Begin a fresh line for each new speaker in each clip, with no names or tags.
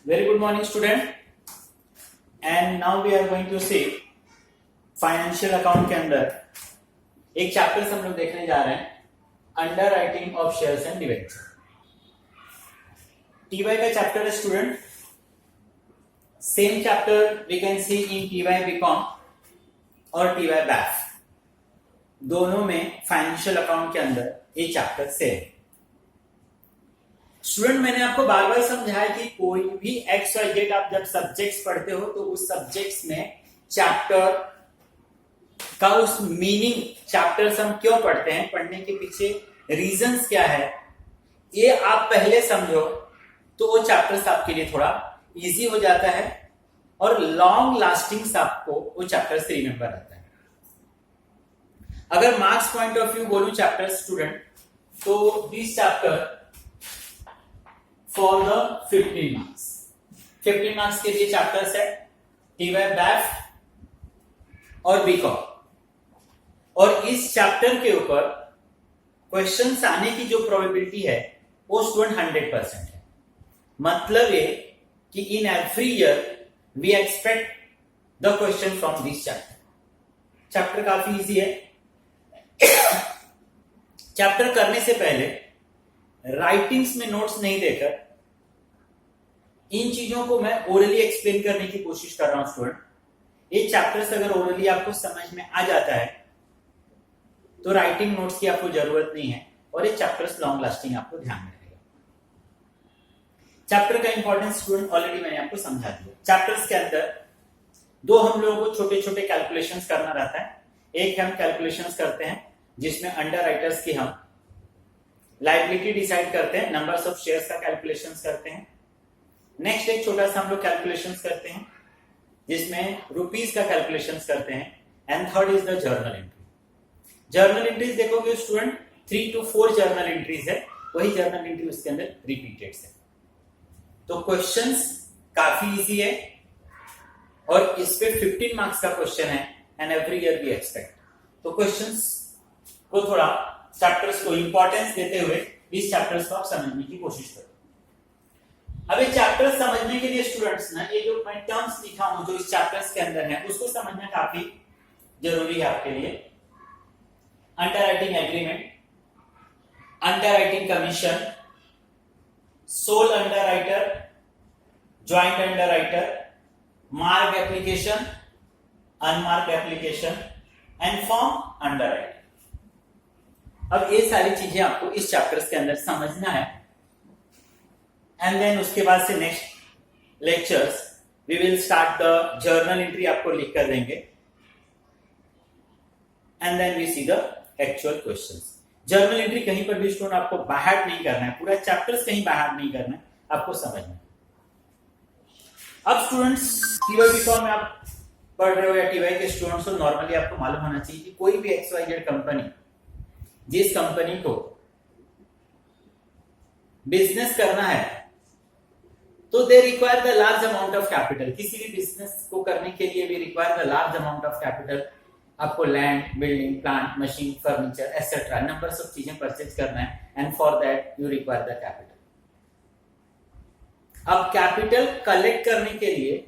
Very good morning, student. And now we are going to see financial account के अंदर एक chapter हम लोग देखने जा रहे हैं, underwriting of shares and debenture. TY का चैप्टर है student. Same chapter we can see in TY BCom और टीवाई बैफ, दोनों में फाइनेंशियल अकाउंट के अंदर ये चैप्टर सेम। स्टूडेंट, मैंने आपको बार बार समझाया कि कोई भी एक्स वाई जेड आप जब सब्जेक्ट्स पढ़ते हो तो उस सब्जेक्ट्स में चैप्टर का उस मीनिंग, चैप्टर्स हम क्यों पढ़ते हैं, पढ़ने के पीछे रीजंस क्या है, ये आप पहले समझो तो वो चैप्टर्स आपके लिए थोड़ा इजी हो जाता है और लॉन्ग लास्टिंग आपको वो चैप्टर्स रिमेंबर रहता है। अगर मार्क्स पॉइंट ऑफ व्यू बोलूं चैप्टर स्टूडेंट, तो this chapter for the 15 marks, 15 marks के लिए चैप्टर्स है टीवाई बैफ और बीकॉम। और इस चैप्टर के ऊपर क्वेश्चंस आने की जो प्रोबेबिलिटी है वो स्टूडेंट 100% है। मतलब ये कि in every year we expect the question from this chapter. Chapter काफी इजी है। चैप्टर करने से पहले राइटिंग्स में नोट्स नहीं देकर इन चीजों को मैं ओरली एक्सप्लेन करने की कोशिश कर रहा हूं स्टूडेंट। ये चैप्टर्स अगर ओरली आपको समझ में आ जाता है तो राइटिंग नोट्स की आपको जरूरत नहीं है और ये चैप्टर्स लॉन्ग लास्टिंग आपको ध्यान में रहेगा। चैप्टर का इंपॉर्टेंस स्टूडेंट ऑलरेडी मैंने आपको समझा दिया। चैप्टर्स के अंदर दो हम लोगों को छोटे छोटे कैलकुलेशंस करना रहता है। एक हम कैलकुलेशंस करते हैं जिसमें अंडर राइटर्स की हम लायबिलिटी डिसाइड करते हैं, नंबर्स ऑफ शेयर्स का कैलकुलेशंस करते हैं। नेक्स्ट एक छोटा सा हम लोग कैलकुलेशंस करते हैं जिसमें रुपीस का कैलकुलेशंस करते हैं। And third is the journal entry. Journal entries देखोगे स्टूडेंट 3 to 4 जर्नल एंट्रीज है, वही जर्नल एंट्री उसके अंदर रिपीटेड है। तो क्वेश्चंस काफी इजी है और इस पे 15 मार्क्स का क्वेश्चन है and every year we expect. तो क्वेश्चंस को थोड़ा चैप्टर्स को इंपॉर्टेंस देते हुए इस चैप्टर्स को आप समझने की कोशिश करो। अब ये चैप्टर्स समझने के लिए स्टूडेंट्स ना, ये जो मैं टर्म्स लिखा हूं जो इस चैप्टर्स के अंदर है उसको समझना काफी जरूरी है आपके लिए। Underwriting agreement, underwriting commission, sole underwriter, joint underwriter, mark application, unmark application and form underwriter. अब ये सारी चीजें आपको इस चैप्टर्स के अंदर समझना है। एंड देन उसके बाद से next lectures we will start the journal entry, आपको लिख कर देंगे। And then we see the actual questions. Journal entry कहीं पर भी स्टूडेंट आपको बाहर नहीं करना है, पूरा चैप्टर्स कहीं बाहर नहीं करना है, आपको समझना है। अब स्टूडेंट्स टीवाई बीकॉम में आप पढ़ रहे हो या टीवाई के स्टूडेंट्स हो, नॉर्मली आपको मालूम होना चाहिए कि कोई भी एक्स वाई जेड कंपनी, जिस कंपनी को बिजनेस करना है तो they require the large amount of capital. किसी भी बिजनेस को करने के लिए भी require the large amount of capital. आपको land, building, plant, machine, furniture etcetera numbers of चीजें परचेज करना है and for that you require the capital. अब कैपिटल कलेक्ट करने के लिए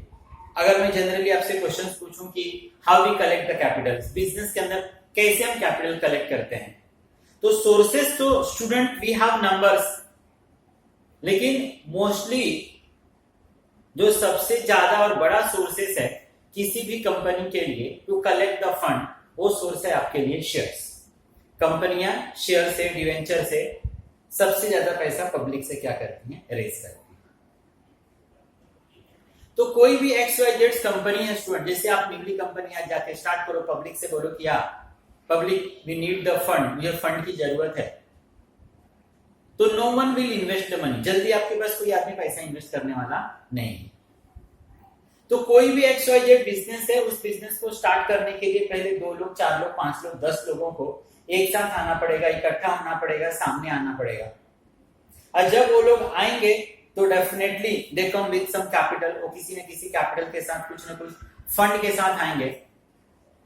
अगर मैं जनरली आपसे क्वेश्चंस पूछूं कि how we collect the capital, business के अंदर कैसे हम कैपिटल कलेक्ट करते हैं, तो सोर्सेस तो स्टूडेंट वी हैव नंबर्स, लेकिन मोस्टली जो सबसे ज्यादा और बड़ा सोर्सेस है किसी भी कंपनी के लिए टू कलेक्ट द फंड, वो सोर्स है आपके लिए शेयर्स। कंपनियां शेयर से, डिवेंचर से सबसे ज्यादा पैसा पब्लिक से क्या करती हैं, रेज करती हैं। तो कोई भी एक्स वाई जेड कंपनी है स्टूडेंट, जैसे आप निगली कंपनी आज जाके स्टार्ट करो, पब्लिक से बोलो कि public we need the fund, मुझे फंड की जरूरत है, तो no one will invest the money. जल्दी आपके पास कोई आदमी पैसा इन्वेस्ट करने वाला नहीं। तो कोई भी एक्स वाई जेड बिजनेस है, उस बिजनेस को स्टार्ट करने के लिए पहले 2 लोग, 4 लोग, 5 लोग, 10 लोगों को एक साथ आना पड़ेगा, इकट्ठा होना पड़ेगा, सामने आना पड़ेगा। और जब वो लोग आएंगे तो definitely they come with some capital, वो किसी न किसी कैपिटल के साथ, कुछ न कुछ फंड के साथ आएंगे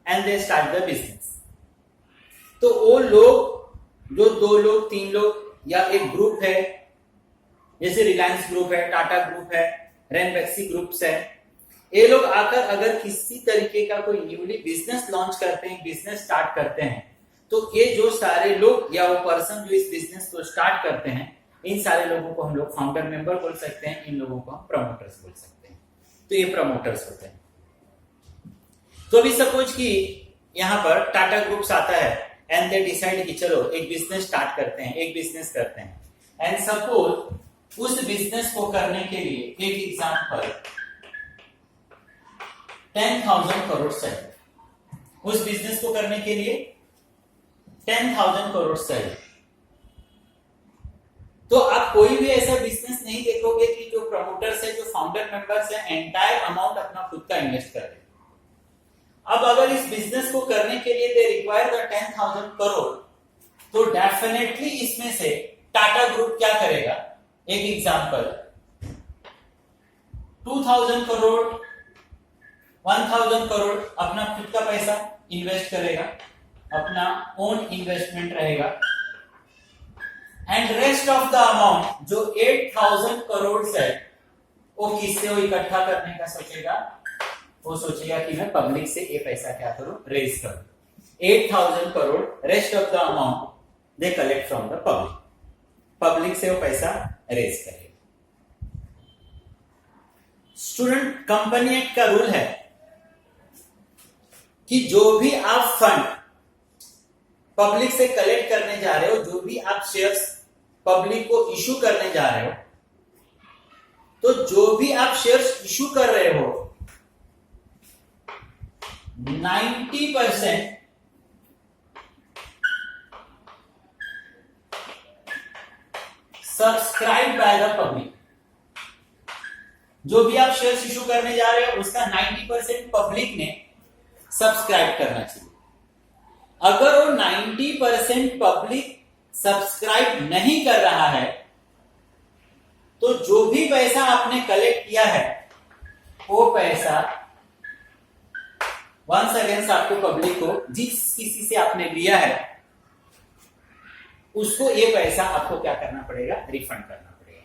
and they start the business. तो वो लोग जो 2 लोग, 3 लोग या एक ग्रुप है, जैसे रिलायंस ग्रुप है, टाटा ग्रुप है, रेनबैक्सी ग्रुप्स है, ये लोग आकर अगर किसी तरीके का कोई न्यूली बिजनेस लॉन्च करते हैं, बिजनेस स्टार्ट करते हैं, तो ये जो सारे लोग या वो पर्सन जो इस बिजनेस को स्टार्ट करते हैं, इन सारे लोगों को हम लोग फाउंडर मेंबर बोल सकते हैं, इन लोगों को हम प्रमोटर्स बोल सकते हैं। तो ये प्रमोटर्स होते हैं। तो अभी सपोज कि यहाँ पर टाटा ग्रुप्स आता है एंड दे डिसाइड कि चलो एक बिजनेस स्टार्ट करते हैं, एक बिजनेस करते हैं, एंड सपोज उस बिजनेस को करने के लिए एक एग्जांपल 10,000 करोड़ चाहिए। उस बिजनेस को करने के लिए 10,000 करोड़ चाहिए। तो आप कोई भी ऐसा बिजनेस नहीं देखोगे कि जो प्रमोटर्स है, जो फाउंडर मेंबर्स है, एंटायर अमाउंट अपना खुद का इन्वेस्ट कर रहे हैं। अब अगर इस बिजनेस को करने के लिए दे रिक्वायर द 10,000 करोड़, तो डेफिनेटली इसमें से टाटा ग्रुप क्या करेगा? एक एग्जांपल 2,000 करोड़, 1,000 करोड़ अपना खुद का पैसा इन्वेस्ट करेगा, अपना ओन इन्वेस्टमेंट रहेगा, and rest of the amount जो 8,000 करोड़ है वो किससे वो इकट्ठा करने का सोचेगा? वो सोचेगा कि मैं पब्लिक से ये पैसा क्या करूं? रेज करूं। 8,000 crore, rest of the amount they collect from the public. Public से वो पैसा रेज करेगा। स्टूडेंट, कंपनी एक्ट का रूल है कि जो भी आप फंड पब्लिक से कलेक्ट करने जा रहे हो, जो भी आप शेयर्स पब्लिक को इशू करने जा रहे हो, तो जो भी आप शेयर्स इशू कर रहे हो 90% सब्सक्राइब बाय द पब्लिक। जो भी आप शेयर्स इशू करने जा रहे हो उसका 90% पब्लिक ने सब्सक्राइब करना चाहिए। अगर वो 90% पब्लिक सब्सक्राइब नहीं कर रहा है, तो जो भी पैसा आपने कलेक्ट किया है वो पैसा वंस अगेंस्ट आपको पब्लिक को, जिस किसी से आपने लिया है उसको ये पैसा आपको क्या करना पड़ेगा? रिफंड करना पड़ेगा।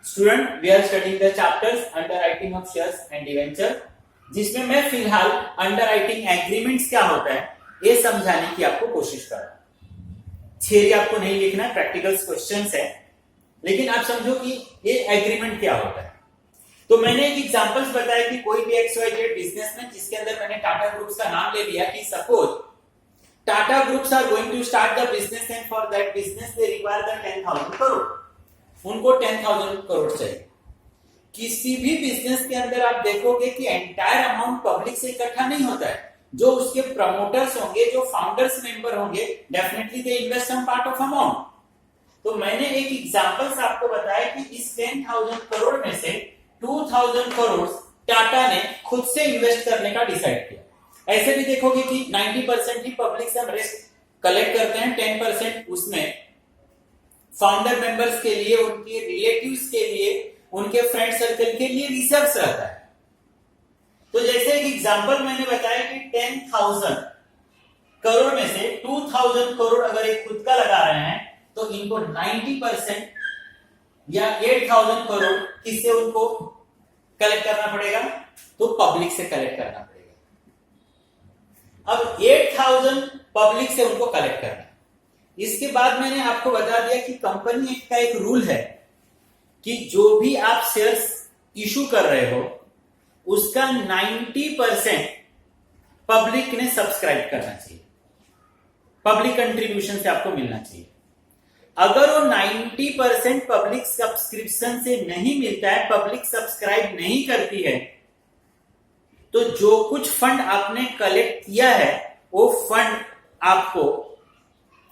Student, we are studying the chapters underwriting of shares and debenture, जिसमें मैं फिलहाल अंडरराइटिंग एग्रीमेंट्स क्या होता है ये समझाने की आपको कोशिश कर रहा हूं। थियरी आपको नहीं लिखना, प्रैक्टिकल्स क्वेश्चंस है, लेकिन आप समझो कि ये एग्रीमेंट क्या होता है। तो मैंने एक एग्जांपल्स बताया कि कोई भी XYZ बिजनेस में, जिसके अंदर मैंने टाटा ग्रुप्स का नाम ले लिया कि suppose Tata groups are going to start the business and for that business they require the 10,000 crore. उनको 10,000 करोड़ चाहिए। किसी भी बिजनेस के अंदर आप देखोगे कि एंटायर अमाउंट पब्लिक से इकट्ठा नहीं होता है। जो उसके प्रमोटर्स होंगे, जो फाउंडर्स मेंबर होंगे, definitely they invest some part of amount. तो मैंने एक एग्जांपल्स आपको बताया कि इस 10,000 करोड़ में से 2,000 करोड़ टाटा ने खुद से इन्वेस्ट करने का डिसाइड किया। ऐसे भी देखोगे कि 90% ही पब्लिक से हम रेस्ट कलेक्ट करते हैं, 10% उसमें फाउंडर मेंबर्स के लिए, उनके रिलेटिव्स के लिए, उनके फ्रेंड सर्कल के लिए रिजर्व्स रहता है। तो जैसे एक एग्जांपल मैंने बताया कि 10,000 करोड़ में से 2,000 करोड़ अगर एक खुद का लगा रहे हैं, तो इनको 90% या 8,000 करोड़ किससे उनको कलेक्ट करना पड़ेगा? तो पब्लिक से कलेक्ट करना पड़ेगा। अब 8,000 पब्लिक से उनको कलेक्ट करना। इसके बाद मैंने आपको बता दिया कि कंपनी एक्ट का एक रूल है कि जो भी आप शेयर्स इशू कर रहे हो उसका 90% पब्लिक ने सब्सक्राइब करना चाहिए, पब्लिक कंट्रीब्यूशन से आपको मिलना चाहिए। अगर वो 90% पब्लिक सब्सक्रिप्शन से नहीं मिलता है, पब्लिक सब्सक्राइब नहीं करती है, तो जो कुछ फंड आपने कलेक्ट किया है वो फंड आपको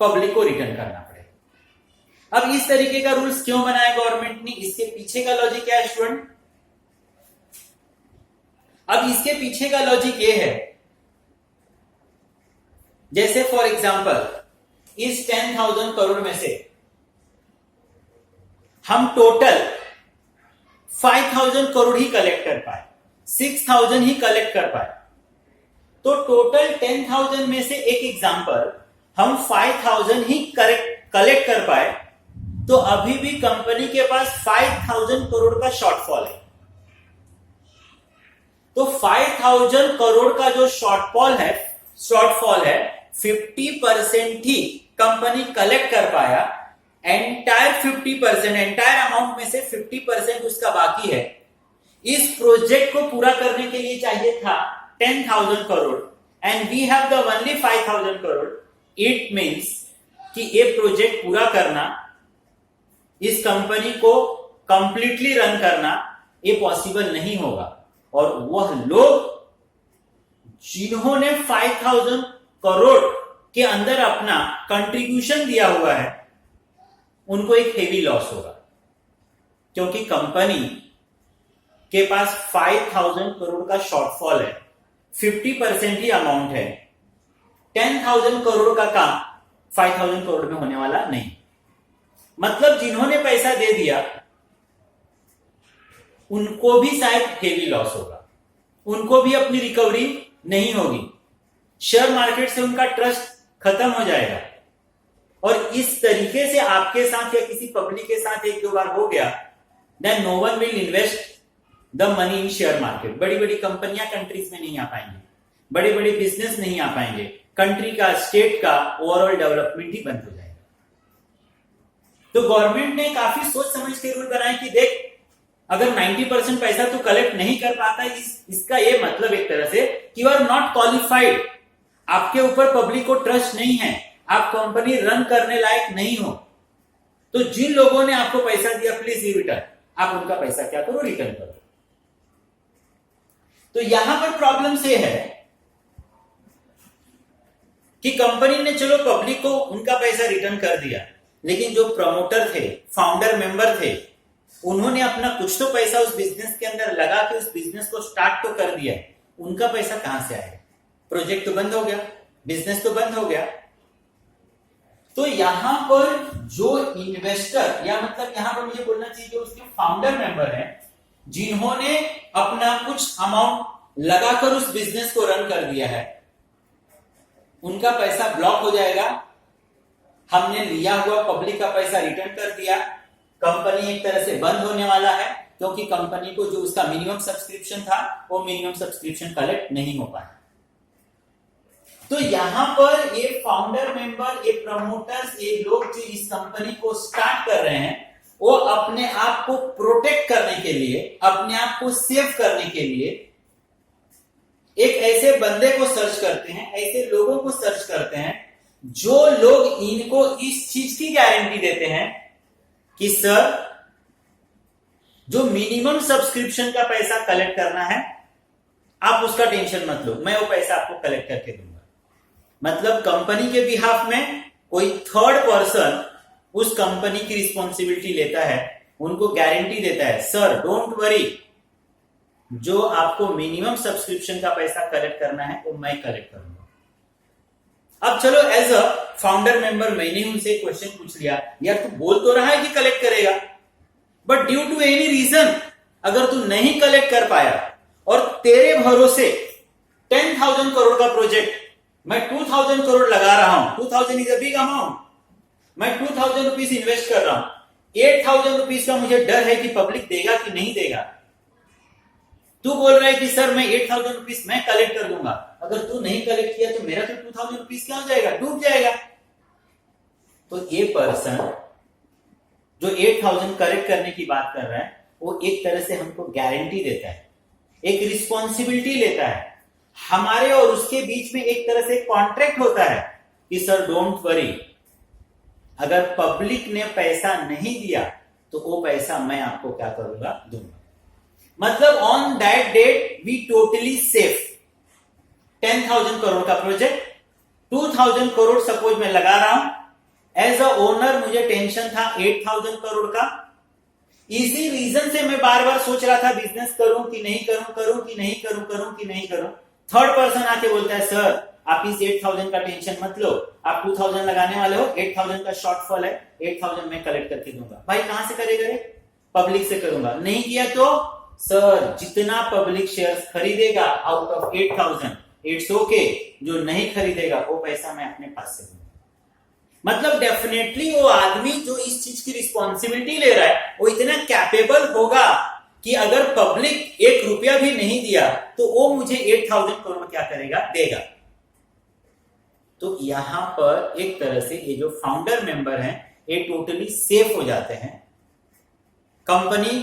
पब्लिक को रिटर्न करना पड़ेगा। अब इस तरीके का रूल्स क्यों बनाया गवर्नमेंट ने? इसके पीछे का लॉजिक क्या है स्टूडेंट? अब इसके पीछे का लॉजिक ये है, जैसे फॉर एग्जांपल इस 10,000 करोड़ में से हम टोटल 5,000 करोड़ ही कलेक्ट कर पाए, 6,000 ही कलेक्ट कर पाए, तो टोटल 10,000 में से एक एग्जांपल हम 5,000 ही कलेक्ट कर पाए, तो अभी भी कंपनी के पास 5,000 करोड़ का शॉर्टफॉल है। तो 5000 करोड़ का जो शॉर्टफॉल है 50% ही कंपनी कलेक्ट कर पाया। एंटायर अमाउंट में से 50% उसका बाकी है। इस प्रोजेक्ट को पूरा करने के लिए चाहिए था 10,000 crore and we have the only 5,000 crore. It means कि ये प्रोजेक्ट पूरा करना, इस कंपनी को कंप्लीटली रन करना ये पॉसिबल नहीं होगा। और वह लोग जिन्होंने 5,000 करोड़ के अंदर अपना कंट्रीब्यूशन दिया हुआ है उनको एक हेवी लॉस होगा, क्योंकि कंपनी के पास 5,000 करोड़ का शॉर्टफॉल है, 50% ही अमाउंट है। 10,000 करोड़ का काम 5,000 करोड़ में होने वाला नहीं। मतलब जिन्होंने पैसा दे दिया उनको भी शायद हेवी लॉस होगा, उनको भी अपनी रिकवरी नहीं होगी, शेयर मार्केट से उनका ट्रस्ट खत्म हो जाएगा। और इस तरीके से आपके साथ या किसी पब्लिक के साथ एक दो बार हो गया, then no one will invest the money in share market. बड़ी बड़ी कंपनियां कंट्रीज में नहीं आ पाएंगी, बड़े बड़े बिजनेस नहीं आ पाएंगे, कंट्री का, स्टेट का ओवरऑल डेवलपमेंट ही बंद हो जाएगा। तो गवर्नमेंट ने काफी सोच समझ के रूल बनाए कि देख, अगर 90% पैसा तू कलेक्ट नहीं कर पाता, इसका ये मतलब एक तरह से कि यू आर नॉट क्वालिफाइड, आपके ऊपर पब्लिक को ट्रस्ट नहीं है, आप कंपनी रन करने लायक नहीं हो। तो जिन लोगों ने आपको पैसा दिया प्लीज गिव रिटर्न, आप उनका पैसा क्या करो, रिटर्न करो। तो यहां पर प्रॉब्लम से है कि कंपनी ने चलो पब्लिक को उनका पैसा रिटर्न कर दिया, लेकिन जो प्रमोटर थे, फाउंडर मेंबर थे, उन्होंने अपना कुछ तो पैसा उस बिजनेस के अंदर लगा के उस बिजनेस को स्टार्ट तो कर दिया, उनका पैसा कहां से आएगा? प्रोजेक्ट तो बंद हो गया, बिजनेस तो बंद हो गया। तो यहां पर जो इन्वेस्टर, या मतलब यहां पर मुझे बोलना चाहिए जो उसके फाउंडर मेंबर हैं, जिन्होंने अपना कुछ अमाउंट लगाकर उस बिजनेस को रन कर दिया है, उनका पैसा ब्लॉक हो जाएगा। हमने लिया हुआ पब्लिक का पैसा रिटर्न कर दिया, कंपनी एक तरह से बंद होने वाला है, क्योंकि कंपनी को जो उसका मिनिमम सब्सक्रिप्शन था वो मिनिमम सब्सक्रिप्शन कलेक्ट नहीं हो पाया। तो यहां पर ये फाउंडर मेंबर, ये प्रमोटर्स, ये लोग जो इस कंपनी को स्टार्ट कर रहे हैं, वो अपने आप को प्रोटेक्ट करने के लिए, अपने आप को सेव करने के लिए एक ऐसे बंदे को सर्च करते हैं, ऐसे लोगों को सर्च करते हैं जो लोग इनको इस चीज की गारंटी देते हैं कि सर जो मिनिमम सब्सक्रिप्शन का पैसा कलेक्ट करना है आप उसका टेंशन मत लो, मैं वो पैसा आपको कलेक्ट करके दूंगा। मतलब कंपनी के बिहाफ में कोई थर्ड पर्सन उस कंपनी की रिस्पॉन्सिबिलिटी लेता है, उनको गारंटी देता है, सर डोंट वरी, जो आपको मिनिमम सब्सक्रिप्शन का पैसा कलेक्ट करना है वो मैं कलेक्ट करूंगा। अब चलो एज अ फाउंडर मेंबर मैंने उनसे क्वेश्चन पूछ लिया, यार तू बोल तो रहा है कि कलेक्ट करेगा, but due to any reason अगर तू नहीं कलेक्ट कर पाया और तेरे भरोसे 10,000 करोड़ का प्रोजेक्ट मैं 2,000 करोड़ लगा रहा हूं, 2,000 इज अ बिग अमाउंट, मैं 2,000 रुपीज इन्वेस्ट कर रहा हूं, 8,000 रुपीज का मुझे डर है कि पब्लिक देगा कि नहीं देगा। तू बोल रहा है कि सर मैं 8,000 रुपीज मैं कलेक्ट कर दूंगा, अगर तू नहीं कलेक्ट किया तो मेरा तो 2,000 रुपीज क्या हो जाएगा, डूब जाएगा। तो ये पर्सन जो 8,000 कलेक्ट करने की बात कर रहा है वो एक तरह से हमको गारंटी देता है, एक रिस्पॉन्सिबिलिटी लेता है, हमारे और उसके बीच में एक तरह से कॉन्ट्रैक्ट होता है कि सर डोंट वरी, अगर पब्लिक ने पैसा नहीं दिया तो वो पैसा मैं आपको क्या करूंगा, दूंगा। मतलब on that date we totally safe 10,000 crore का प्रोजेक्ट, 2,000 करोड़ सपोज मैं लगा रहा हूं, एज अ ओनर मुझे टेंशन था 8,000 करोड़ का। इसी रीजन से मैं बार बार सोच रहा था बिजनेस करूं कि नहीं करूं, करूं कि नहीं करूं, करूं कि नहीं करूं। थर्ड पर्सन आके बोलता है सर आप इस 8,000 का टेंशन मत लो, आप 2,000 लगाने वाले हो, 8,000 का शॉर्टफॉल है, 8,000 मैं कलेक्ट करके दूंगा। भाई कहां से करेगा रे? पब्लिक से करूंगा। नहीं किया तो सर जितना पब्लिक शेयर्स खरीदेगा आउट ऑफ 8,000 इट्स ओके, जो नहीं खरीदेगा वो पैसा मैं अपने पास से दूंगा। मतलब डेफिनेटली वो आदमी जो इस चीज की रिस्पॉन्सिबिलिटी ले रहा है वो इतना कैपेबल होगा कि अगर पब्लिक 1 रुपया भी नहीं दिया तो वो मुझे 8,000 करोड़ क्या करेगा, देगा। तो यहां पर एक तरह से ये जो फाउंडर मेंबर हैं ये टोटली सेफ हो जाते हैं। कंपनी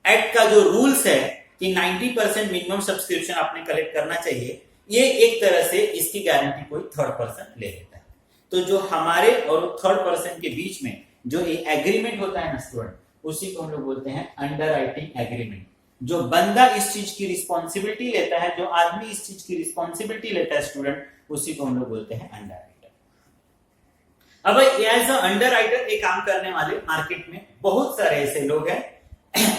एक्ट का जो रूल्स है कि 90% मिनिमम सब्सक्रिप्शन आपने कलेक्ट करना चाहिए, ये एक तरह से इसकी गारंटी कोई थर्ड पर्सन ले लेता है। तो जो हमारे और थर्ड पर्सन के बीच में जो ये एग्रीमेंट होता है ना स्टूडेंट, उसी को हम लोग बोलते हैं अंडरराइटिंग एग्रीमेंट। जो बंदा इस चीज की रिस्पॉन्सिबिलिटी लेता है, जो आदमी इस चीज की रिस्पॉन्सिबिलिटी लेता है स्टूडेंट, उसी को हम लोग बोलते हैं अंडरराइटर। अब एज अ अंडरराइटर ये काम करने वाले मार्केट में बहुत सारे ऐसे लोग हैं।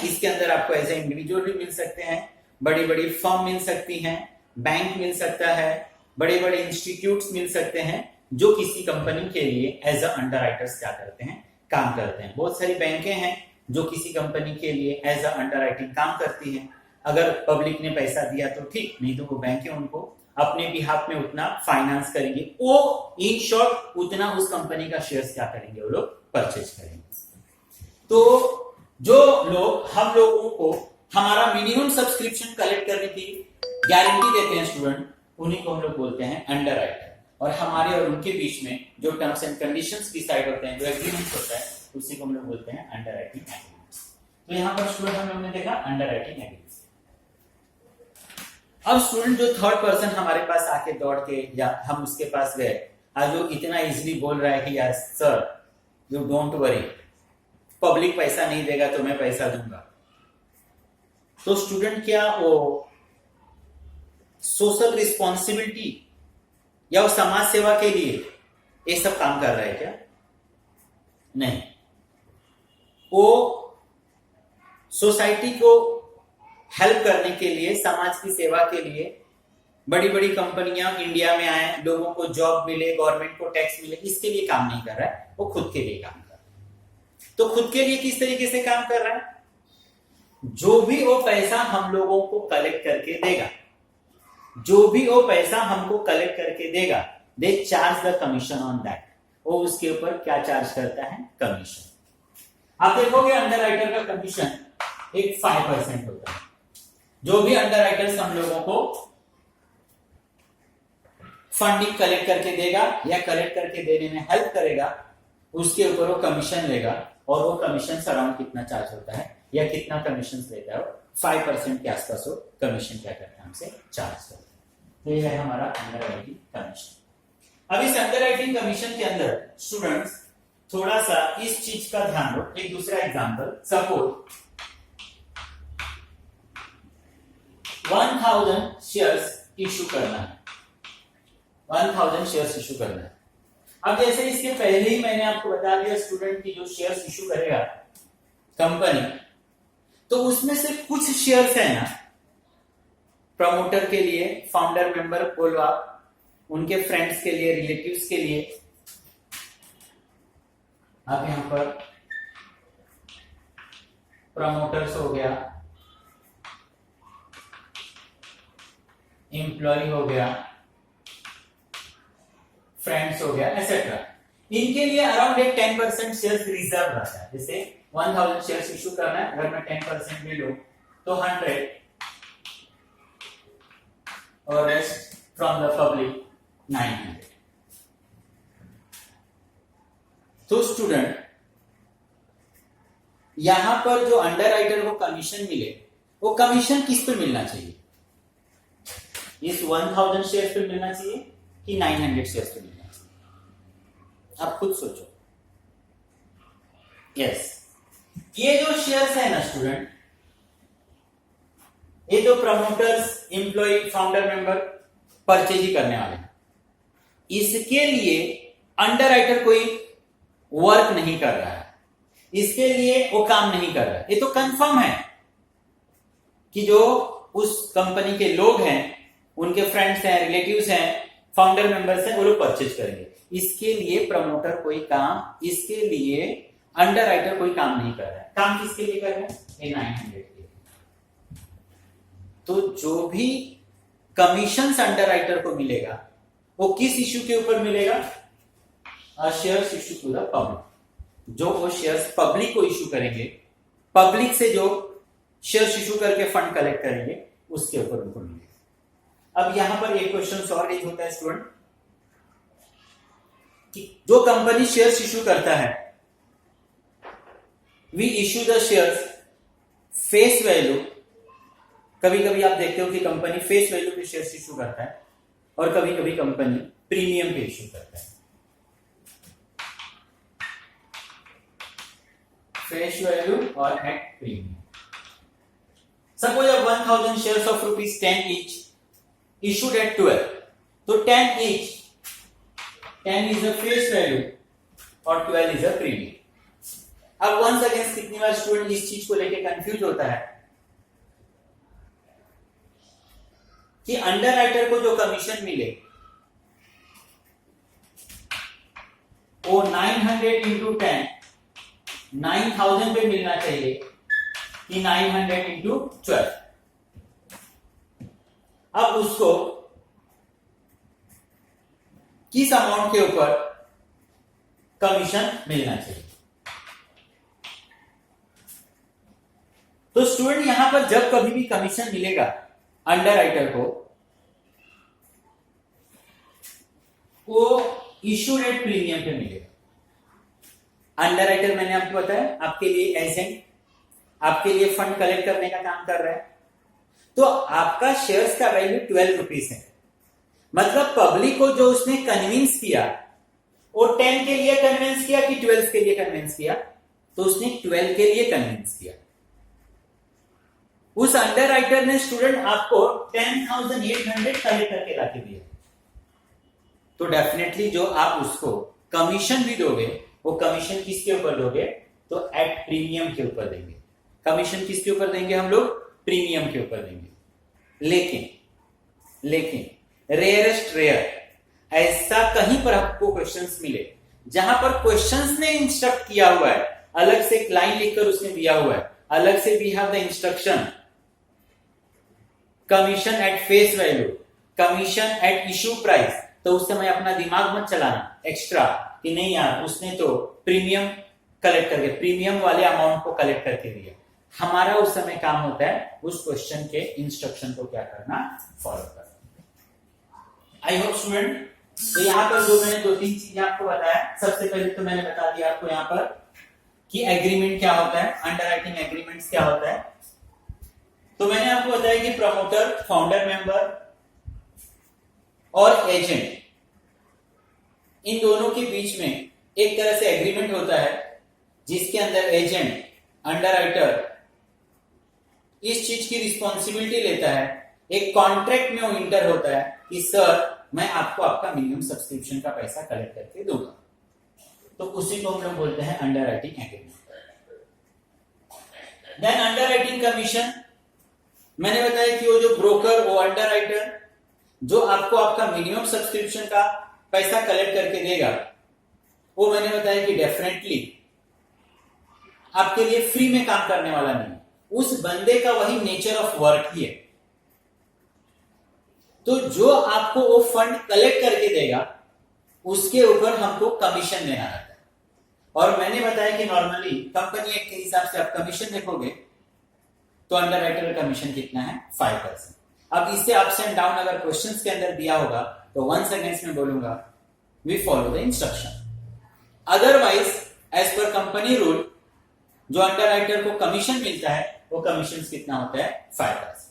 इसके अंदर आपको एज ए इंडिविजुअल भी मिल सकते हैं, बड़ी बड़ी फर्म मिल सकती हैं, बैंक मिल सकता है, बड़े बड़े इंस्टीट्यूट्स मिल सकते हैं जो किसी कंपनी के लिए एज अ अंडरराइटर्स क्या करते हैं, काम करते हैं। बहुत सारी बैंकें हैं जो किसी कंपनी के लिए एज अ अंडरराइटिंग काम करती हैं। अगर पब्लिक ने पैसा दिया तो ठीक, नहीं तो वो बैंकें उनको अपने बिहाफ में उतना फाइनेंस करेंगे, वो इन शॉर्ट उतना उस कंपनी का शेयर्स क्या करेंगे, वो लोग परचेज करेंगे। तो जो लोग हम लोगों को हमारा मिनिमम सब्सक्रिप्शन कलेक्ट करने की गारंटी देते हैं स्टूडेंट, उन्हीं को हम लोग बोलते हैं अंडरराइटर। और हमारे और उनके बीच में जो टर्म्स एंड कंडीशंस डिसाइड होते हैं, जो एग्रीमेंट होता है, उसी को हम लोग बोलते हैं अंडरराइटिंग एग्रीमेंट। तो यहाँ पर स्टूडेंट हमने देखा अंडरराइटिंग एग्रीमेंट। अब स्टूडेंट जो थर्ड पर्सन हमारे पास आके दौड़ के या हम उसके पास गए, आज वो इतना इजीली बोल रहा है कि यार sir you don't worry, public पैसा नहीं देगा तो मैं पैसा दूंगा। तो स्टूडेंट क्या वो सोशल रिस्पॉन्सिबिलिटी या वो समाज सेवा के लिए ये सब काम कर रहा है क्या? नहीं, वो सोसाइटी को हेल्प करने के लिए, समाज की सेवा के लिए बड़ी बड़ी कंपनियां इंडिया में आए, लोगों को जॉब मिले, गवर्नमेंट को टैक्स मिले, इसके लिए काम नहीं कर रहा है, वो खुद के लिए काम कर रहा है। तो खुद के लिए किस तरीके से काम कर रहा है? जो भी वो पैसा हम लोगों को कलेक्ट करके देगा, जो भी वो पैसा हमको कलेक्ट करके देगा, they charge the commission on that. वो उसके ऊपर क्या चार्ज करता है? कमीशन। आप देखोगे अंडरराइटर का कमीशन एक 5% होता है। जो भी अंडरराइटर्स हम लोगों को फंडिंग कलेक्ट करके देगा या कलेक्ट करके देने में हेल्प करेगा, उसके ऊपर वो कमीशन लेगा। और वो कमीशन अराउंड कितना चार्ज होता है या कितना कमीशन लेता है? 5% के आसपास वो कमीशन क्या करता है, हमसे चार्ज करता है। तो ये है हमारा अंडरराइटिंग कमीशन। अब इस अंडरराइटिंग कमीशन के अंदर स्टूडेंट्स थोड़ा सा इस चीज का ध्यान दो। एक दूसरा एग्जांपल, सपोज 1000 शेयर्स इशू करना है, 1000 शेयर्स इशू करना है। अब जैसे इसके पहले ही मैंने आपको बता दिया स्टूडेंट की जो शेयर्स इशू करेगा कंपनी, तो उसमें से कुछ शेयर्स है ना प्रमोटर के लिए, फाउंडर मेंबर बोलो आप, उनके फ्रेंड्स के लिए, रिलेटिव्स के लिए। अब यहां पर प्रमोटर्स हो गया, एम्प्लॉय हो गया, फ्रेंड्स हो गया, एसेट्रा। इनके लिए अराउंड एक 10% शेयर्स रिजर्व रहता है। जैसे 1000 शेयर्स इशू करना है, अगर मैं 10% भी लूं तो 100 और रेस्ट फ्रॉम द पब्लिक 900। तो स्टूडेंट यहां पर जो अंडरराइटर को कमीशन मिले, वो कमीशन किस पे मिलना चाहिए? इस 1000 शेयर्स पे मिलना चाहिए कि 900 शेयर्स पे मिलना चाहिए? आप खुद सोचो। यस, ये जो शेयर्स है ना स्टूडेंट, ये तो promoters, employ, founder member purchase ही करने वाले हैं। इसके लिए अंडरराइटर कोई वर्क नहीं कर रहा है, इसके लिए वो काम नहीं कर रहा है। ये तो कंफर्म है कि जो उस कंपनी के लोग हैं, उनके फ्रेंड्स हैं, रिलेटिव्स हैं, फाउंडर मेंबर्स हैं, वो लोग परचेज करेंगे। इसके लिए प्रमोटर कोई काम, इसके लिए अंडरराइटर कोई काम नहीं कर रहा है। काम किसके लिए कर रहा है? ये 900 के लिए। तो जो भी कमीशन अंडरराइटर को मिलेगा वो किस इश्यू के ऊपर मिलेगा? Shares issue to the public. जो वो शेयर्स पब्लिक को इश्यू करेंगे, पब्लिक से जो शेयर इशू करके फंड कलेक्ट करेंगे, उसके ऊपर उनको मिलेगा। अब यहां पर एक क्वेश्चन और रेज होता है स्टूडेंट कि जो कंपनी शेयर्स इशू करता है, we issue the shares face value. कभी कभी आप देखते हो कि कंपनी फेस वैल्यू पे शेयर्स इशू करता है और कभी कभी कंपनी प्रीमियम पे इशू करता है। फेस वैल्यू और at premium. Suppose 1000 shares of ₹10 each issued at 12, तो 10 each, 10 is a face value और 12 is a premium। अब वंस अगेन कितनी बार स्टूडेंट इस चीज को लेके कंफ्यूज होता है कि अंडर राइटर को जो कमीशन मिले वो 900 इंटू 10 9000 पे मिलना चाहिए कि 900 इंटू 12। अब उसको किस अमाउंट के ऊपर कमीशन मिलना चाहिए? तो स्टूडेंट यहां पर जब कभी भी कमीशन मिलेगा अंडर राइटर को, वो इशू रेट प्रीमियम पे मिलेगा। अंडर राइटर मैंने आपको बताया आपके लिए एजेंट, आपके लिए फंड कलेक्ट करने का काम कर रहा है। तो आपका शेयर्स का वैल्यू 12 रुपीज है, मतलब पब्लिक को जो उसने कन्विंस किया वो 10 के लिए कन्विंस किया कि 12 के लिए कन्विंस किया? तो उसने 12 के लिए कन्विंस किया। उस अंडर राइटर ने स्टूडेंट आपको 10,800 कलेक्ट करके लाके दिया, तो डेफिनेटली जो आप उसको कमीशन भी दोगे वो कमीशन किसके ऊपर दोगे? तो एट प्रीमियम के ऊपर देंगे। कमीशन किसके ऊपर देंगे हम लोग? प्रीमियम के ऊपर देंगे। लेकिन रेयरेस्ट रेयर ऐसा कहीं पर आपको क्वेश्चंस मिले जहां पर क्वेश्चंस ने इंस्ट्रक्ट किया हुआ है, अलग से एक लाइन लिखकर उसने दिया हुआ है, अलग से we have the instruction commission at face value, commission at issue price, तो उस समय अपना दिमाग मत चलाना एक्स्ट्रा कि नहीं यार उसने तो प्रीमियम कलेक्ट करके प्रीमियम वाले अमाउंट को कलेक्ट करके दिया। हमारा उस समय काम होता है उस क्वेश्चन के इंस्ट्रक्शन को क्या करना? फॉलो करना। आई होप स्टूडेंट, तो यहां पर जो मैंने 2-3 चीजें आपको बताया, सबसे पहले तो मैंने बता दिया आपको यहां पर कि एग्रीमेंट क्या होता है, अंडर राइटिंग एग्रीमेंट्स क्या होता है। तो मैंने आपको बताया कि प्रमोटर, फाउंडर मेंबर और एजेंट, इन दोनों के बीच में एक तरह से एग्रीमेंट होता है जिसके अंदर एजेंट, अंडर राइटर इस चीज की रिस्पॉन्सिबिलिटी लेता है, एक कॉन्ट्रैक्ट में वो इंटर होता है कि सर मैं आपको आपका मिनिमम सब्सक्रिप्शन का पैसा कलेक्ट करके दूंगा। तो उसी को हम लोग बोलते हैं underwriting agreement. Then underwriting commission, मैंने बताया कि वो जो ब्रोकर, वो अंडर राइटर जो आपको आपका मिनिमम सब्सक्रिप्शन का पैसा कलेक्ट करके देगा, वो मैंने बताया कि डेफिनेटली आपके लिए फ्री में काम करने वाला नहीं, उस बंदे का वही नेचर ऑफ वर्क ही है। तो जो आपको वो फंड कलेक्ट करके देगा उसके ऊपर हमको कमीशन देना रहता है। और मैंने बताया कि नॉर्मली कंपनी एक्ट के हिसाब से आप कमीशन देखोगे तो अंडर राइटर का कमीशन कितना है? 5%। अब इससे अप्स एंड डाउन अगर क्वेश्चंस के अंदर दिया होगा तो वंस अगेन में बोलूंगा we follow the instruction. Otherwise as per company rule जो अंडर राइटर को कमीशन मिलता है वो कमीशन कितना होता है? 5%।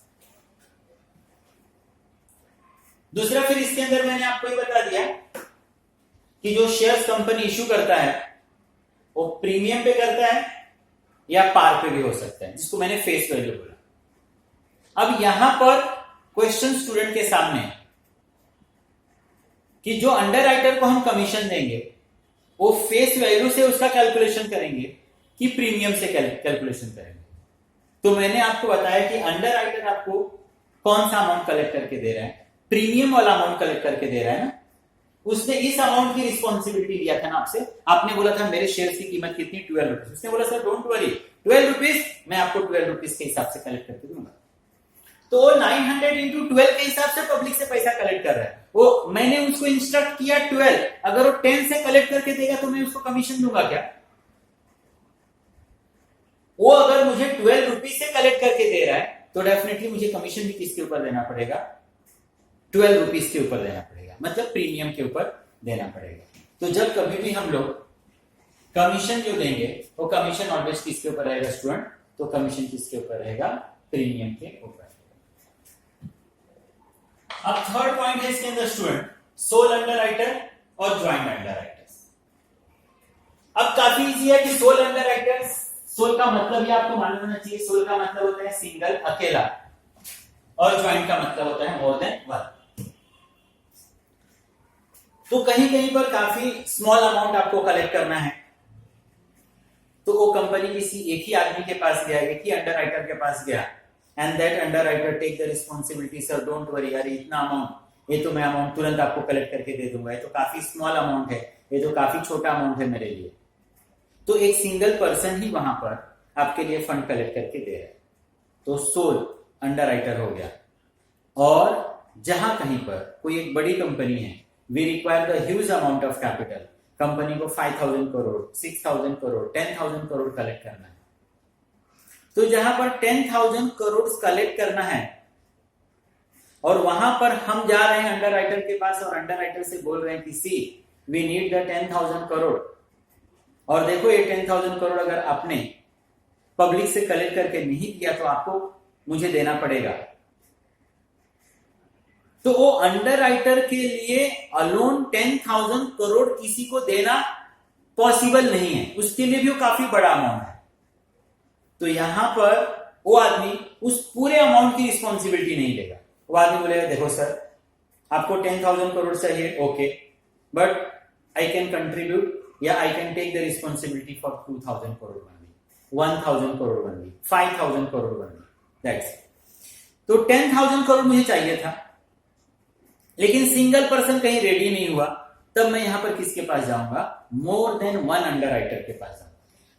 दूसरा, फिर इसके अंदर मैंने आपको ये बता दिया कि जो शेयर्स कंपनी इशू करता है वो प्रीमियम पे करता है या पार पे भी हो सकता है, जिसको मैंने फेस वैल्यू बोला। अब यहां पर क्वेश्चन स्टूडेंट के सामने है कि जो अंडर राइटर को हम कमीशन देंगे वो फेस वैल्यू से उसका कैलकुलेशन करेंगे कि प्रीमियम से कैलकुलेशन करेंगे। तो मैंने आपको बताया कि अंडर राइटर आपको कौन सा अमाउंट कलेक्ट करके दे रहा है? प्रीमियम वाला अमाउंट कलेक्ट करके दे रहा है ना। उसने इस अमाउंट की रिस्पॉन्सिबिलिटी लिया था ना आपसे। आपने बोला था मेरे शेयर की कीमत कितनी? 12 रुपीज। उसने बोला सर डोंट वरी, 12 रुपीज मैं आपको 12 रुपीज के हिसाब से कलेक्ट करके दूंगा। तो 900 इंटू 12 के हिसाब से पब्लिक से पैसा कलेक्ट कर रहा है। वो मैंने उसको इंस्ट्रक्ट किया 12, अगर वो 10 से कलेक्ट करके देगा तो मैं उसको कमीशन दूंगा क्या? वो अगर मुझे 12 रुपीज से कलेक्ट करके दे रहा है तो डेफिनेटली मुझे कमीशन भी किसके ऊपर देना पड़ेगा, 12 रुपीज के ऊपर देना पड़ेगा, मतलब प्रीमियम के ऊपर देना पड़ेगा। तो जब कभी भी हम लोग कमीशन जो देंगे वो कमीशन ऑलवेज किसके ऊपर रहेगा स्टूडेंट, तो कमीशन किसके ऊपर रहेगा, प्रीमियम के ऊपर। अब थर्ड पॉइंट है इसके अंदर स्टूडेंट, सोल अंडर राइटर और ज्वाइंट अंडर राइटर्स। अब काफी इजी है कि सोल अंडर राइटर्स, सोल का मतलब ही आपको मालूम होना चाहिए, सोल का मतलब होता है सिंगल, अकेला, और ज्वाइंट का मतलब होता है मोर देन वन। तो कहीं कहीं पर काफी स्मॉल अमाउंट आपको कलेक्ट करना है तो वो कंपनी किसी एक ही आदमी के पास गया, एक ही अंडर राइटर के पास गया, and that underwriter take the responsibility, sir don't worry, अरे इतना अमाउंट, ये तो मैं अमाउंट तुरंत आपको कलेक्ट करके दे दूंगा, ये तो काफी स्मॉल अमाउंट है, ये तो काफी छोटा अमाउंट है मेरे लिए। तो एक सिंगल पर्सन ही वहां पर आपके लिए फंड कलेक्ट करके दे रहा है, तो सोल अंडर राइटर हो गया। और जहां कहीं पर कोई एक बड़ी कंपनी है, we require the huge amount of capital, company को 5000 करोड़, 6000 करोड़, 10,000 करोड़ कलेक्ट करना है, तो जहां पर 10,000 करोड़ कलेक्ट करना है और वहां पर हम जा रहे हैं अंडर राइटर के पास और अंडर राइटर से बोल रहे हैं कि सी वी नीड द 10,000 करोड़, और देखो ये 10,000 करोड़ अगर आपने पब्लिक से कलेक्ट करके नहीं दिया तो आपको मुझे देना पड़ेगा। तो वो अंडर राइटर के लिए अलोन 10,000 करोड़ किसी को देना पॉसिबल नहीं है, उसके लिए भी वो काफी बड़ा अमाउंट है। तो यहां पर वो आदमी उस पूरे अमाउंट की रिस्पॉन्सिबिलिटी नहीं लेगा। वो आदमी बोलेगा देखो सर आपको 10,000 करोड़ चाहिए, okay, but I can contribute या I can take the responsibility for 2,000 crore only, 1,000 crore only, 5,000 crore only, that's. तो 10,000 करोड़ मुझे चाहिए था, लेकिन सिंगल पर्सन कहीं रेडी नहीं हुआ, तब मैं यहां पर किसके पास जाऊंगा, मोर देन वन अंडर राइटर के पास जाऊंगा।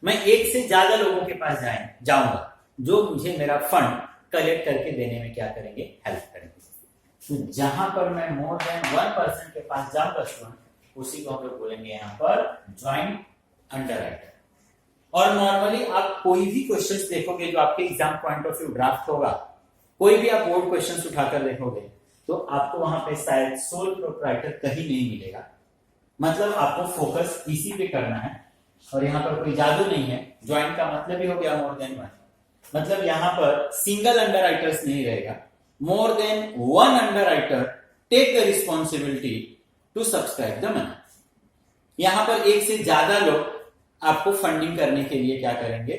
मैं एक से ज्यादा लोगों के पास जाऊंगा जो मुझे मेरा फंड कलेक्ट करके देने में क्या करेंगे, हेल्प करेंगे। तो जहां पर मैं मोर देन वन पर्सन के पास जाऊंगा स्टूडेंट, उसी को हम लोग बोलेंगे यहां पर ज्वाइंट अंडर राइटर। और नॉर्मली आप कोई भी क्वेश्चंस देखोगे जो आपके exam point of view draft होगा, कोई भी आप बोर्ड क्वेश्चंस उठाकर देखोगे तो आपको वहां पे शायद सोल प्रोप्राइटर कहीं नहीं मिलेगा। मतलब आपको फोकस इसी पे करना है, और यहाँ पर कोई जादू नहीं है। ज्वाइंट का मतलब ही हो गया मोर देन वन, मतलब यहाँ पर सिंगल अंडर राइटर्स नहीं रहेगा, more than one underwriter take the responsibility to subscribe the money. यहां पर एक से ज्यादा लोग आपको फंडिंग करने के लिए क्या करेंगे,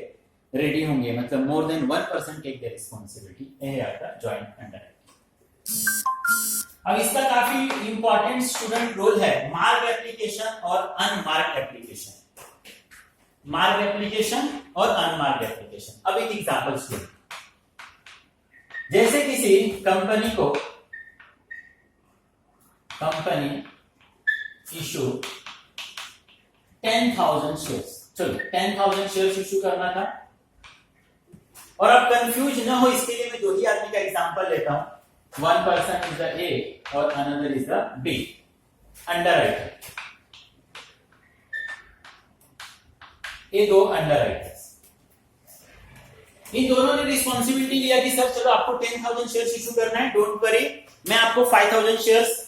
रेडी होंगे, मतलब more than one person take the responsibility, यह आपका ज्वाइंट अंडर राइटर। अब इसका काफी इंपॉर्टेंट स्टूडेंट रोल है मार्क एप्लीकेशन और अनमार्क एप्लीकेशन, मार्क एप्लीकेशन और अनमार्क एप्लीकेशन। अब एक एग्जांपल सुनिए, जैसे किसी कंपनी को इशू 10,000 शेयर्स, चलो 10,000 शेयर्स इशू करना था, और अब कंफ्यूज ना हो इसके लिए मैं दो ही आदमी का एग्जांपल लेता हूं, one person is the A और another is the B underwriter. ये दो अंडर राइटर्स, इन दोनों ने रिस्पॉन्सिबिलिटी लिया कि सर चलो आपको 10,000 शेयर्स इशू करना है, डोंट वरी मैं आपको 5,000 शेयर्स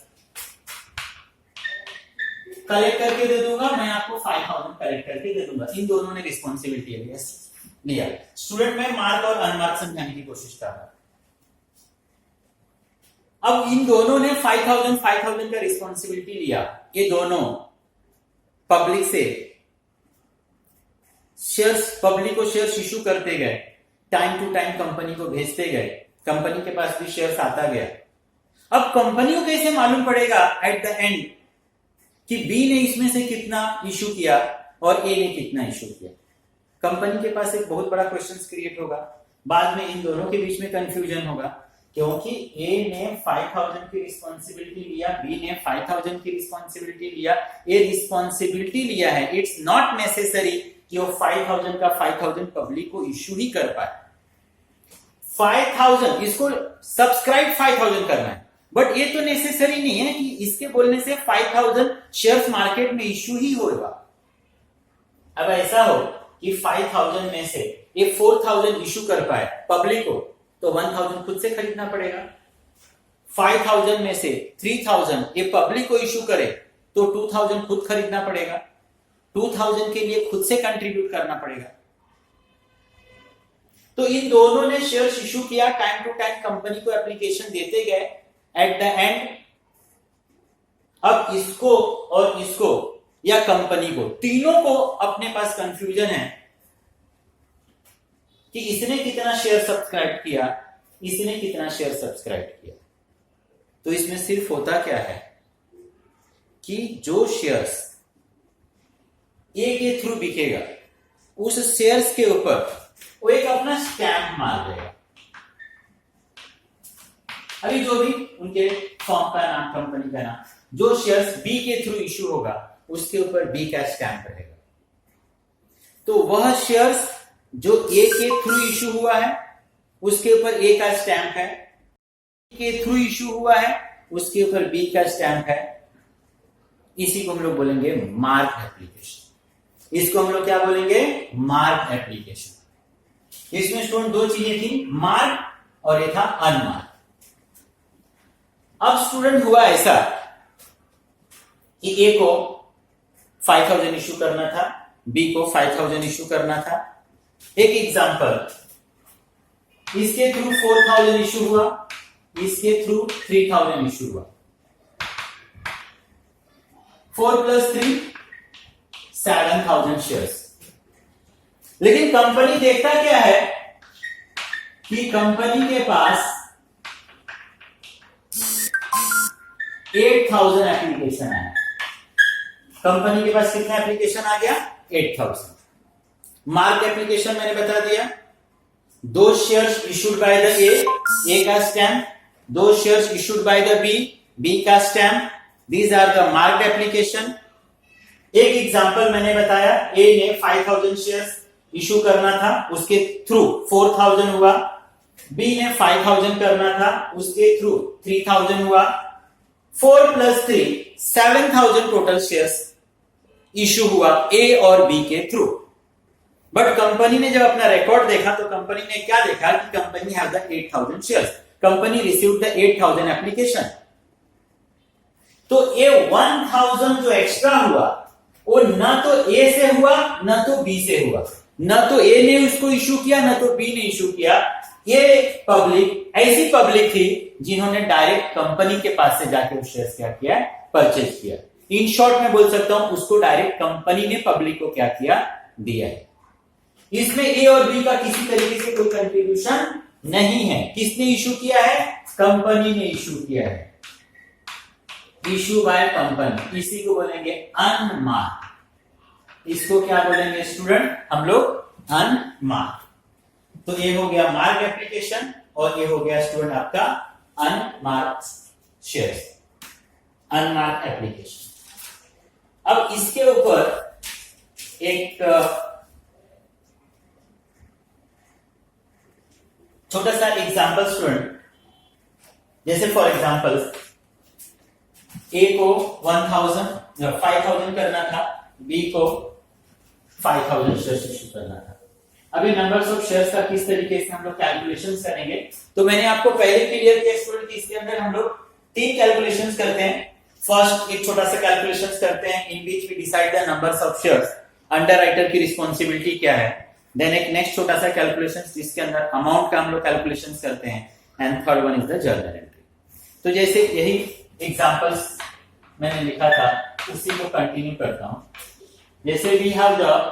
कलेक्ट करके दे दूंगा, मैं आपको 5,000 कलेक्ट करके दे दूंगा। इन दोनों ने रिस्पॉन्सिबिलिटी लिया। स्टूडेंट में मार्क और अनमार्क समझाने की कोशिश कर रहा। अब इन दोनों ने 5,000 का रिस्पॉन्सिबिलिटी लिया, ये दोनों पब्लिक से शेयर्स, पब्लिक को शेयर्स इशू करते गए, टाइम टू टाइम कंपनी को भेजते गए, कंपनी के पास भी शेयर्स आता गया। अब कंपनी को कैसे मालूम पड़ेगा एट द एंड कि बी ने इसमें से कितना इशू किया और ए ने कितना इशू किया? कंपनी के पास एक बहुत बड़ा क्वेश्चन क्रिएट होगा, बाद में इन दोनों के बीच में कंफ्यूजन होगा, क्योंकि ए ने 5,000 की रिस्पॉन्सिबिलिटी लिया, बी ने 5,000 की रिस्पॉन्सिबिलिटी लिया। ए रिस्पॉन्सिबिलिटी लिया है, इट्स नॉट नेसेसरी कि वो 5,000 का 5,000 पब्लिक को इशू ही कर पाए। 5,000 इसको सब्सक्राइब 5,000 करना है, बट ये तो नेसेसरी नहीं है कि इसके बोलने से 5,000 शेयर्स मार्केट में इशू ही होगा। अब ऐसा हो कि 5000 में से ये 4000 इशू कर पाए पब्लिक को, तो 1000 खुद से खरीदना पड़ेगा। 5000 में से 3000 ये पब्लिक को इशू करे तो 2000 खुद खरीदना पड़ेगा। 2000 के लिए खुद से कंट्रीब्यूट करना पड़ेगा। तो इन दोनों ने शेयर्स इशू किया, टाइम टू टाइम कंपनी को एप्लीकेशन देते गए। एट द एंड अब इसको और इसको या कंपनी को, तीनों को अपने पास कंफ्यूजन है कि इसने कितना शेयर सब्सक्राइब किया, इसने कितना शेयर सब्सक्राइब किया। तो इसमें सिर्फ होता क्या है कि जो शेयर्स ए के थ्रू बिकेगा उस शेयर्स के ऊपर वो एक अपना स्टैंप मार देगा। अभी जो भी उनके फॉर्म का नाम, कंपनी का नाम, जो शेयर्स बी के थ्रू इशू होगा उसके ऊपर बी का स्टैंप रहेगा। तो वह शेयर्स जो ए के थ्रू इशू हुआ है उसके ऊपर ए का स्टैंप है, के थ्रू इशू हुआ है उसके ऊपर बी का स्टैंप है। इसी को हम लोग बोलेंगे मार्क एप्लीकेशन। इसको हम लोग क्या बोलेंगे? Mark application. इसमें स्टूडेंट दो चीजें थी, मार्क और ये था अनमार्क। अब स्टूडेंट हुआ ऐसा कि ए को 5000 इशू करना था, बी को 5000 इशू करना था। एक एग्जांपल, इसके थ्रू 4000 इशू हुआ, इसके थ्रू 3000 इशू हुआ। 4 + 3 7000 शेयर्स। लेकिन कंपनी देखता क्या है कि कंपनी के पास 8000 एप्लीकेशन आया। कंपनी के पास कितना एप्लीकेशन आ गया? 8000। मार्क एप्लीकेशन मैंने बता दिया, 2 shares issued by the A का stamp, 2 shares issued by the B का stamp. These are the marked application. एक एग्जांपल मैंने बताया, ए ने 5000 शेयर्स इशू करना था, उसके थ्रू 4000 हुआ। बी ने 5000 करना था, उसके थ्रू 3000 हुआ। 4 + 3 7000 टोटल शेयर्स इशू हुआ ए और बी के थ्रू। बट कंपनी ने जब अपना रिकॉर्ड देखा तो कंपनी ने क्या देखा कि company have the 8000 shares, company received the 8000 application. तो ये 1000 जो एक्स्ट्रा हुआ वो ना तो ए से हुआ ना तो बी से हुआ, ना तो ए ने उसको इशू किया ना तो बी ने इशू किया। ये पब्लिक ऐसी पब्लिक थी जिन्होंने डायरेक्ट कंपनी के पास से जाके उस शेयर्स क्या किया? परचेज किया। इन शॉर्ट में बोल सकता हूं उसको डायरेक्ट कंपनी ने पब्लिक को क्या किया? दिया है। इसमें ए और बी का किसी तरीके से कोई कंट्रीब्यूशन नहीं है। किसने इशू किया है? कंपनी ने इशू किया है। इशू बाय कंपनी, इसी को बोलेंगे अनमार्क। इसको क्या बोलेंगे स्टूडेंट? हम लोग अनमार्क। तो ये हो गया मार्क एप्लीकेशन और ये हो गया स्टूडेंट आपका अनमार्क शेयर्स, अनमार्क एप्लीकेशन। अब इसके ऊपर एक छोटा सा एग्जांपल स्टूडेंट, जैसे फॉर एग्जांपल ए को 5000 करना था, बी को 5000 शेयर्स इशू करना था। अभी नंबर्स ऑफ शेयर्स का किस तरीके से हम लोग कैलकुलेशंस करेंगे, तो मैंने आपको पहले क्लियर किया स्टूडेंट कि इसके अंदर हम लोग 3 कैलकुलेशंस करते हैं। फर्स्ट एक छोटा सा कैलकुलेशंस करते हैं in which we decide the numbers of shares, underwriter की रिस्पांसिबिलिटी क्या है। देन एक नेक्स्ट छोटा सा कैलकुलेशंस जिसके अंदर अमाउंट का हम लोग कैलकुलेशंस करते हैं। And third one is the journal entry. तो जैसे यही एग्जांपल्स मैंने लिखा था उसी को कंटिन्यू करता हूं। जैसे वी हैव द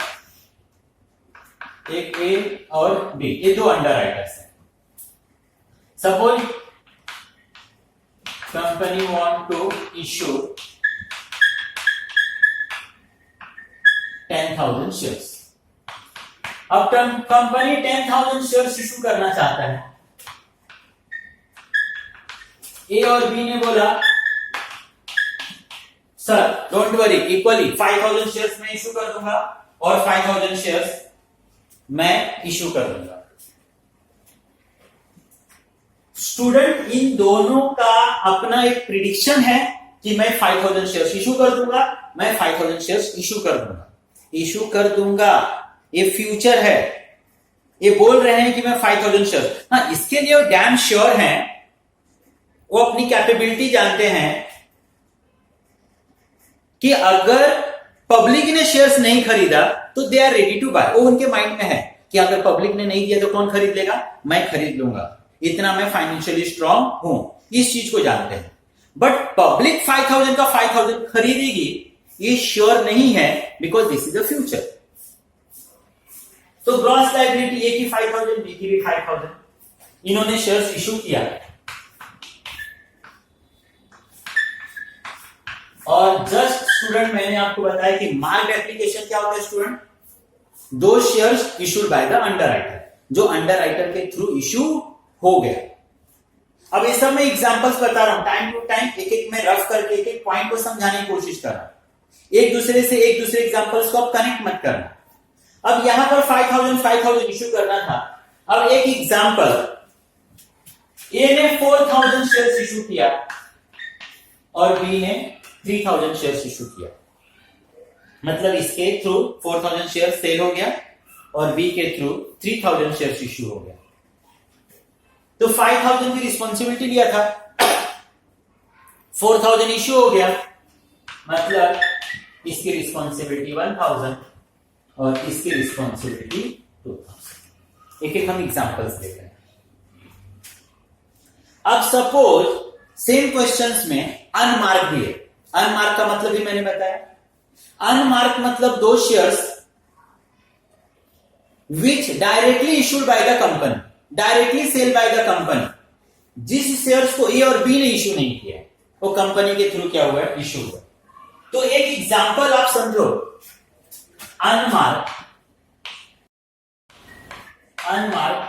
एक ए और बी, ये 2 अंडरराइटर्स हैं। Suppose company want to issue 10,000 shares. अब कंपनी 10,000 शेयर्स इशू करना चाहता है। ए और बी ने बोला sir don't worry, equally 5000 shares मैं इशू कर दूंगा और 5000 शेयर्स मैं इशू कर दूंगा। स्टूडेंट इन दोनों का अपना एक प्रिडिक्शन है कि मैं 5000 शेयर्स इशू कर दूंगा, मैं 5000 शेयर्स इशू कर दूंगा। ये फ्यूचर है, ये बोल रहे हैं कि मैं 5000 शेयर, हाँ इसके लिए वो डैम श्योर हैं, वो अपनी कैपेबिलिटी जानते हैं कि अगर पब्लिक ने शेयर्स नहीं खरीदा तो they are ready to buy. वो उनके माइंड में है कि अगर पब्लिक ने नहीं दिया तो कौन खरीद लेगा, मैं खरीद लूंगा, इतना मैं फाइनेंशियली स्ट्रांग हूं, इस चीज को जानते हैं। बट पब्लिक 5000 का 5000 खरीदेगी ये श्योर नहीं है, because this is the future. तो ग्रॉस लायबिलिटी ए की 5000, बी की भी 5000, इन्होंने शेयर्स इशू किया और जस्ट स्टूडेंट मैंने आपको बताया कि मार्क्ड एप्लीकेशन क्या होता है स्टूडेंट, दो shares issued by the underwriter, जो अंडरराइटर के थ्रू इशू हो गया। अब इस सब में एग्जांपल्स बता रहा हूं, टाइम टू टाइम एक एक में रफ करके एक एक पॉइंट को समझाने की कोशिश कर रहा हूं, एक दूसरे एग्जांपल्स को आप कनेक्ट मत करना। अब यहां पर 5000 इशू करना था। अब एक एग्जांपल, ए ने 4000 शेयर्स इशू किया और बी ने 3000 शेयर्स इशू किया, मतलब इसके थ्रू 4000 शेयर्स सेल हो गया और बी के थ्रू 3000 शेयर्स इशू हो गया। तो 5000 की रिस्पॉन्सिबिलिटी लिया था, 4000 इशू हो गया, मतलब इसकी रिस्पॉन्सिबिलिटी 1000 और इसकी रिस्पॉन्सिबिलिटी 2000। एक एक हम एग्जांपल्स देख रहे हैं। अब सपोज सेम क्वेश्चंस में अनमार्क भी है। अनमार्क का मतलब भी मैंने बताया, अनमार्क मतलब दो shares which directly issued by the company, directly sale by the company, जिस शेयर्स को ए और बी ने इशू नहीं किया है वो कंपनी के थ्रू क्या हुआ है, इशू हुआ। तो एक एग्जांपल आप समझो, अनमार्क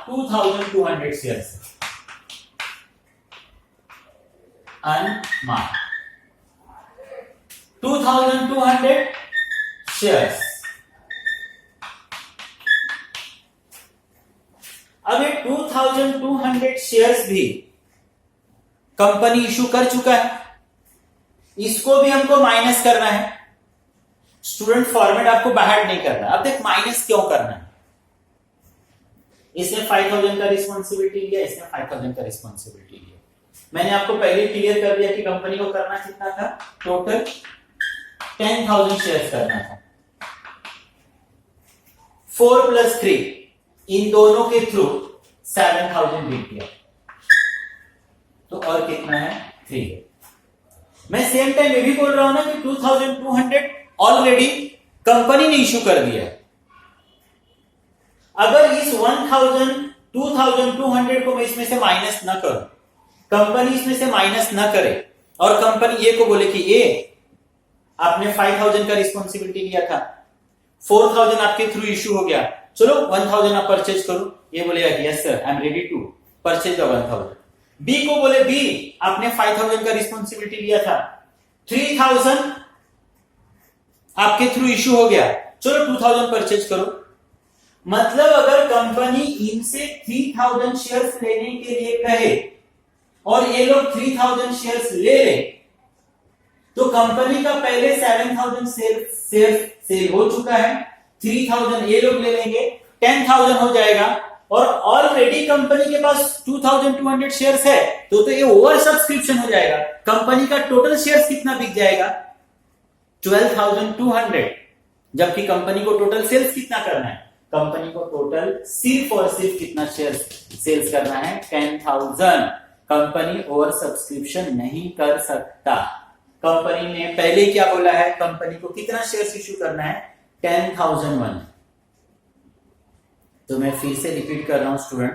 2200 शेयर्स, अनमार्क 2200 शेयर्स। अब ये 2200 शेयर्स भी कंपनी इशू कर चुका है, इसको भी हमको माइनस करना है। स्टूडेंट फॉर्मेट आपको बाहर नहीं करना। अब देख माइनस क्यों करना है, इसने 5000 का रिस्पॉन्सिबिलिटी लिया, इसने 5000 का रिस्पॉन्सिबिलिटी लिया। मैंने आपको पहले क्लियर कर दिया कि कंपनी को करना कितना था, टोटल 10,000 शेयर्स करना था। 4 + 3 इन दोनों के थ्रू 7,000 बिक दिया, तो और कितना है, 3। मैं सेम टाइम ये भी बोल रहा हूं ना कि 2200 ऑलरेडी कंपनी ने इशू कर दिया है। अगर इस 2200 को मैं इसमें से माइनस ना करूं, कंपनी इसमें से माइनस ना करे और कंपनी ये को बोले कि ए आपने 5000 का रिस्पॉन्सिबिलिटी लिया था, 4000 आपके थ्रू इशू हो गया, चलो 1000 आप परचेज करो, ये बोलेगा yes sir I am ready to purchase the 1000। B को बोले बी आपने 5000 का रिस्पॉन्सिबिलिटी लिया था, 3000 आपके थ्रू इशू हो गया, चलो 2000 परचेज करो। मतलब अगर कंपनी इनसे 3000 शेयर्स लेने के लिए कहे और ये लोग 3000 शेयर्स ले ले, तो कंपनी का पहले 7000 शेयर्स सेल हो चुका है, 3000 ये लोग ले लेंगे, 10,000 हो जाएगा और ऑलरेडी कंपनी के पास 2200 शेयर्स है, तो ये ओवर सब्सक्रिप्शन हो जाएगा। कंपनी का टोटल शेयर्स कितना बिक जाएगा, 12,200, जबकि कंपनी को टोटल सेल्स कितना करना है, कंपनी को टोटल सिर्फ और सिर्फ कितना शेयर्स सेल्स करना है, 10,000। कंपनी ओवर सब्सक्रिप्शन नहीं कर सकता। कंपनी ने पहले क्या बोला है, कंपनी को कितना शेयर्स इश्यू करना है, 10,001। तो मैं फिर से रिपीट कर रहा हूं स्टूडेंट,